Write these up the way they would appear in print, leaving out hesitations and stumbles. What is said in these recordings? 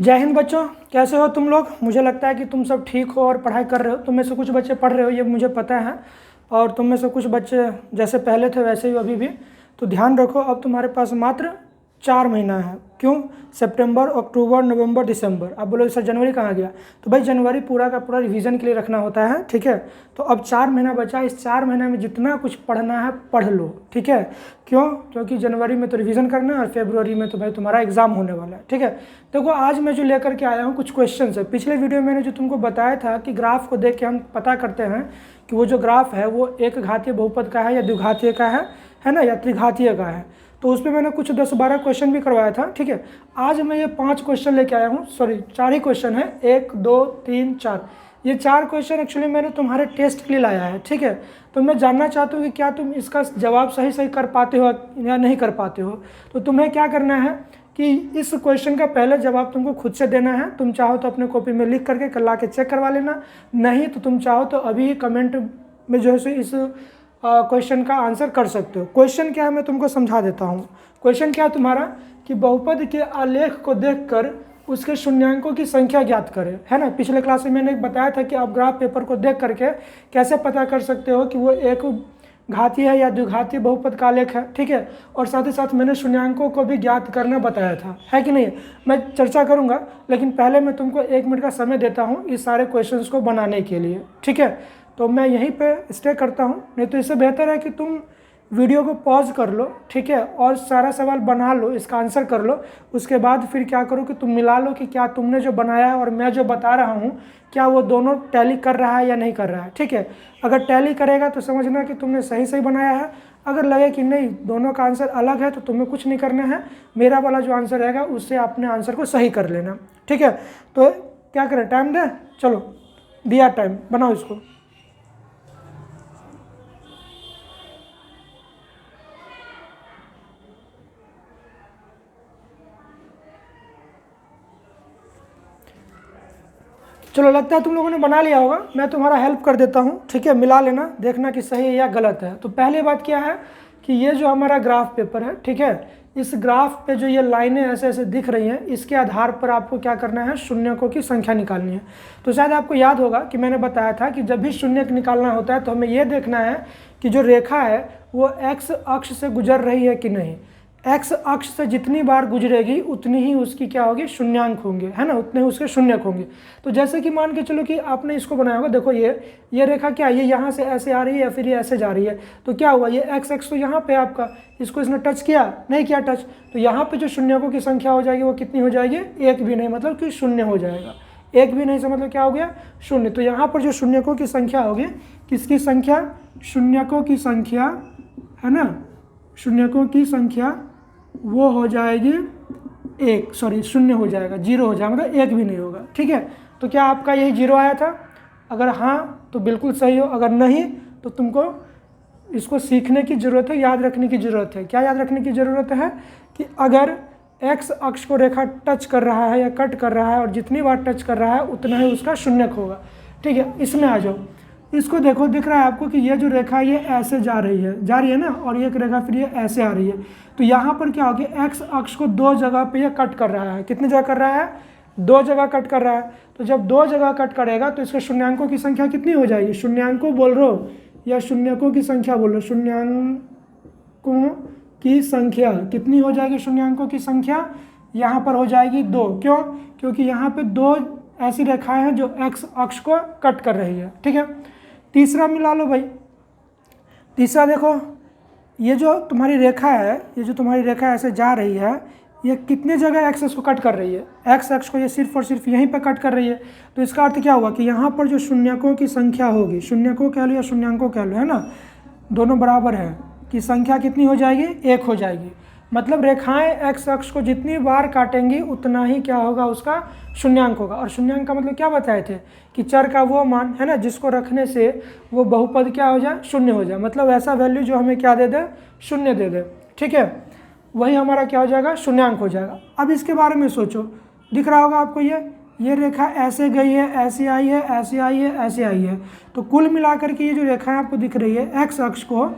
जय हिंद बच्चों, कैसे हो तुम लोग। मुझे लगता है कि तुम सब ठीक हो और पढ़ाई कर रहे हो। तुम में से कुछ बच्चे पढ़ रहे हो, ये मुझे पता है। और तुम में से कुछ बच्चे जैसे पहले थे वैसे ही अभी भी। तो ध्यान रखो, अब तुम्हारे पास मात्र 4 महीना है। क्यों? सितंबर, अक्टूबर, नवंबर, दिसंबर। अब बोलो सर जनवरी कहाँ गया? तो भाई जनवरी पूरा का पूरा रिवीजन के लिए रखना होता है, ठीक है। तो अब 4 महीना बचा, इस 4 महीने में जितना कुछ पढ़ना है पढ़ लो, ठीक है। क्यों? क्योंकि जनवरी में तो रिवीजन करना है और फरवरी में तो भाई तुम्हारा एग्जाम होने वाला है, ठीक है। देखो आज मैं जो लेकर के आया हूँ कुछ क्वेश्चन है। पिछले वीडियो में मैंने जो तुमको बताया था कि ग्राफ को देख के हम पता करते हैं कि वो जो ग्राफ है वो एक घातीय बहुपद का है या द्विघातीय का है ना, या त्रिघातीय का है। तो उस पर मैंने कुछ 10-12 क्वेश्चन भी करवाया था, ठीक है। आज मैं ये 5 क्वेश्चन लेके आया हूँ, सॉरी 4 ही क्वेश्चन है, 1 2 3 4। ये 4 क्वेश्चन एक्चुअली मैंने तुम्हारे टेस्ट के लिए लाया है, ठीक है। तो मैं जानना चाहता हूँ कि क्या तुम इसका जवाब सही कर पाते हो या नहीं कर पाते हो। तो तुम्हें क्या करना है कि इस क्वेश्चन का पहले जवाब तुमको खुद से देना है। तुम चाहो तो अपने कॉपी में लिख करके कल ला के चेक करवा लेना, नहीं तो तुम चाहो तो अभी कमेंट में जो है सो इस क्वेश्चन का आंसर कर सकते हो। क्वेश्चन क्या है मैं तुमको समझा देता हूँ। क्वेश्चन क्या है तुम्हारा कि बहुपद के आलेख को देखकर उसके शून्यांकों की संख्या ज्ञात करें, है ना। पिछले क्लास में मैंने बताया था कि आप ग्राफ पेपर को देख करके कैसे पता कर सकते हो कि वो एक घातीय है या द्विघातीय बहुपद का आलेख है, ठीक है। और साथ ही साथ मैंने शून्यांकों को भी ज्ञात करना बताया था, है कि नहीं। मैं चर्चा करूंगा, लेकिन पहले मैं तुमको 1 मिनट का समय देता हूं इस सारे क्वेश्चंस को बनाने के लिए, ठीक है। तो मैं यहीं पे स्टे करता हूं, नहीं तो इससे बेहतर है कि तुम वीडियो को पॉज कर लो, ठीक है, और सारा सवाल बना लो, इसका आंसर कर लो। उसके बाद फिर क्या करो कि तुम मिला लो कि क्या तुमने जो बनाया है और मैं जो बता रहा हूँ क्या वो दोनों टैली कर रहा है या नहीं कर रहा है, ठीक है। अगर टैली करेगा तो समझना कि तुमने सही बनाया है। अगर लगे कि नहीं दोनों का आंसर अलग है तो तुम्हें कुछ नहीं करना है, मेरा वाला जो आंसर रहेगा उससे अपने आंसर को सही कर लेना, ठीक है। तो क्या करें, टाइम दें? चलो दिया टाइम, बनाओ इसको। चलो लगता है तुम लोगों ने बना लिया होगा, मैं तुम्हारा हेल्प कर देता हूँ, ठीक है। मिला लेना, देखना कि सही है या गलत है। तो पहली बात क्या है कि ये जो हमारा ग्राफ पेपर है, ठीक है, इस ग्राफ पे जो ये लाइनें ऐसे ऐसे दिख रही हैं, इसके आधार पर आपको क्या करना है, शून्यकों की संख्या निकालनी है। तो शायद आपको याद होगा कि मैंने बताया था कि जब भी शून्यक निकालना होता है तो हमें ये देखना है कि जो रेखा है वो एक्स अक्ष से गुजर रही है कि नहीं। एक्स अक्ष से जितनी बार गुजरेगी उतनी ही उसकी क्या होगी, शून्यांक होंगे, है ना, उतने उसके शून्यक होंगे। तो जैसे कि मान के चलो कि आपने इसको बनाया होगा, देखो ये रेखा क्या है, ये यहाँ से ऐसे आ रही है या फिर ये ऐसे जा रही है। तो क्या हुआ, ये एक्स एक्स तो यहाँ पे आपका, इसको इसने टच किया नहीं किया टच, तो यहाँ पे जो शून्यकों की संख्या हो जाएगी वो कितनी हो जाएगी, एक भी नहीं, मतलब कि शून्य हो जाएगा। एक भी नहीं से मतलब क्या हो गया, शून्य। तो यहाँ पर जो शून्यकों की संख्या होगी, किसकी संख्या, शून्यकों की संख्या, है ना, शून्यकों की संख्या वो हो जाएगी 1, सॉरी शून्य हो जाएगा, 0 हो जाएगा, मतलब 1 भी नहीं होगा, ठीक है। तो क्या आपका यही 0 आया था? अगर हाँ तो बिल्कुल सही हो, अगर नहीं तो तुमको इसको सीखने की ज़रूरत है, याद रखने की ज़रूरत है। क्या याद रखने की ज़रूरत है कि अगर एक्स अक्ष को रेखा टच कर रहा है या कट कर रहा है और जितनी बार टच कर रहा है उतना ही उसका शून्यक होगा, ठीक है। इसमें आ जाओ, इसको देखो, दिख रहा है आपको कि ये जो रेखा ये ऐसे जा रही है ना, और एक रेखा फिर ये ऐसे आ रही है। तो यहाँ पर क्या होगा, एक्स अक्ष को 2 जगह पे ये कट कर रहा है। कितनी जगह कर रहा है, 2 जगह कट कर रहा है। तो जब 2 जगह कट करेगा तो इसके शून्यांकों की संख्या कितनी हो जाएगी, शून्यांकों बोल रहे हो या शून्यकों की संख्या बोल रहे हो, शून्यांकों की संख्या कितनी हो जाएगी, शून्यांकों की संख्या यहाँ पर हो जाएगी 2। क्यों? क्योंकि यहाँ पे 2 ऐसी रेखाएं हैं जो एक्स अक्ष को कट कर रही है, ठीक है। तीसरा मिला लो भाई, तीसरा देखो, ये जो तुम्हारी रेखा है, ये जो तुम्हारी रेखा ऐसे जा रही है, ये कितने जगह एक्स एक्स को कट कर रही है, एक्स एक्स को ये सिर्फ और सिर्फ यहीं पर कट कर रही है। तो इसका अर्थ क्या हुआ कि यहाँ पर जो शून्यकों की संख्या होगी, शून्यकों कह लो या शून्यांकों कह लो, है ना, दोनों बराबर है, कि संख्या कितनी हो जाएगी, 1 हो जाएगी। मतलब रेखाएं एक्स अक्ष को जितनी बार काटेंगी उतना ही क्या होगा, उसका शून्यांक होगा। और शून्यांक का मतलब क्या बताए थे कि चर का वो मान, है ना, जिसको रखने से वो बहुपद क्या हो जाए, शून्य हो जाए। मतलब ऐसा वैल्यू जो हमें क्या दे दे, शून्य दे दे, ठीक है, वही हमारा क्या हो जाएगा, शून्यांक हो जाएगा। अब इसके बारे में सोचो, दिख रहा होगा आपको ये रेखा ऐसे गई है, ऐसे आई है, ऐसे आई है, ऐसे आई है। तो कुल मिलाकर के ये जो रेखा आपको दिख रही है, एक्स अक्ष को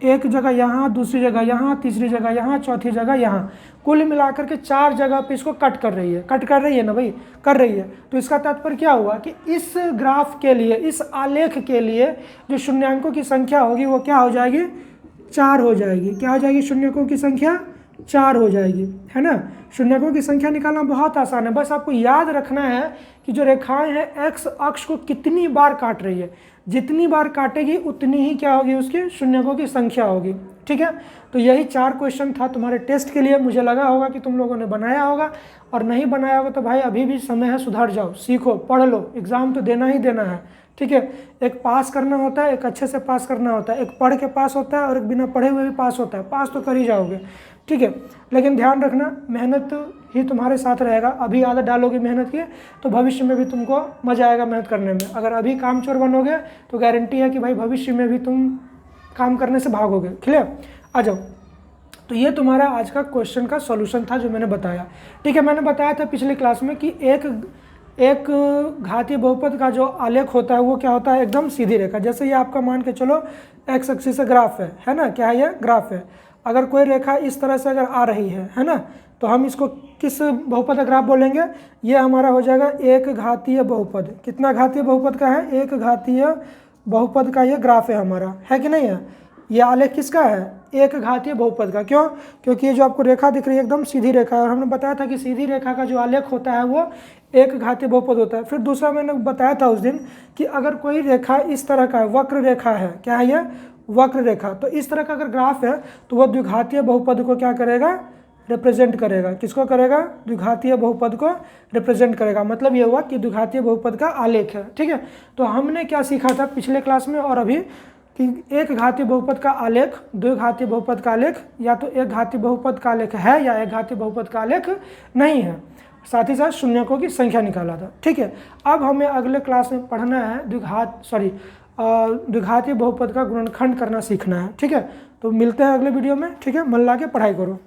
एक जगह यहाँ, दूसरी जगह यहाँ, तीसरी जगह यहाँ, चौथी जगह यहाँ, कुल मिलाकर के 4 जगह पे इसको कट कर रही है। कट कर रही है ना भाई, कर रही है। तो इसका तात्पर्य क्या हुआ कि इस ग्राफ के लिए, इस आलेख के लिए जो शून्यांकों की संख्या होगी वो क्या हो जाएगी, 4 हो जाएगी। क्या हो जाएगी, शून्यकों की संख्या 4 हो जाएगी, है ना। शून्यकों की संख्या निकालना बहुत आसान है, बस आपको याद रखना है कि जो रेखाएं हैं एक्स अक्ष को कितनी बार काट रही है, जितनी बार काटेगी उतनी ही क्या होगी, उसकी शून्यकों की संख्या होगी। ठीक है, तो यही 4 क्वेश्चन था तुम्हारे टेस्ट के लिए। मुझे लगा होगा कि तुम लोगों ने बनाया होगा, और नहीं बनाया होगा तो भाई अभी भी समय है, सुधर जाओ, सीखो, पढ़ लो, एग्ज़ाम तो देना ही देना है। ठीक है, एक पास करना होता है, एक अच्छे से पास करना होता है, एक पढ़ के पास होता है और एक बिना पढ़े हुए भी पास होता है। पास तो कर ही जाओगे, ठीक है, लेकिन ध्यान रखना मेहनत ही तुम्हारे साथ रहेगा। अभी आदत डालोगे मेहनत की तो भविष्य में भी तुमको मज़ा आएगा मेहनत करने में। अगर अभी कामचोर बनोगे तो गारंटी है कि भाई भविष्य में भी तुम काम करने से भागोगे। क्लियर, आ जाओ। तो ये तुम्हारा आज का क्वेश्चन का सॉल्यूशन था जो मैंने बताया। ठीक है, मैंने बताया था पिछली क्लास में कि एक घातीय बहुपद का जो आलेख होता है वो क्या होता है, एकदम सीधी रेखा। जैसे ये आपका मान के चलो एक्स एक्सिस से ग्राफ है ना, क्या है ये, ग्राफ है। अगर कोई रेखा इस तरह से अगर आ रही है ना, तो हम इसको किस बहुपद का ग्राफ बोलेंगे, ये हमारा हो जाएगा एक घातीय बहुपद। कितना घातीय बहुपद का है, एक घातीय बहुपद का ये ग्राफ है हमारा, है कि नहीं है। ये आलेख किसका है, एक घातीय बहुपद का। क्यों, क्योंकि ये जो आपको रेखा दिख रही है एकदम सीधी रेखा है, और हमने बताया था कि सीधी रेखा का जो आलेख होता है वो एक घातीय बहुपद होता है। फिर दूसरा मैंने बताया था उस दिन कि अगर कोई रेखा इस तरह का है, वक्र रेखा है, क्या है ये, वक्र रेखा, तो इस तरह का अगर ग्राफ है तो वह द्विघातीय बहुपद को क्या करेगा, रिप्रेजेंट करेगा। किसको करेगा, द्विघातीय बहुपद को रिप्रेजेंट करेगा। मतलब ये हुआ कि द्विघातीय बहुपद का आलेख है। ठीक है, तो हमने क्या सीखा था पिछले क्लास में और अभी, कि एक घातीय बहुपद का आलेख, द्विघातीय बहुपद का आलेख या तो एक घातीय बहुपद का आलेख है या एक घातीय बहुपद का आलेख नहीं है। साथ ही साथ शून्यकों की संख्या निकाला था। ठीक है, अब हमें अगले क्लास में पढ़ना है द्विघातीय बहुपद का गुणनखंड करना सीखना है। ठीक है, तो मिलते हैं अगले वीडियो में। ठीक है, मन लगा के पढ़ाई करो।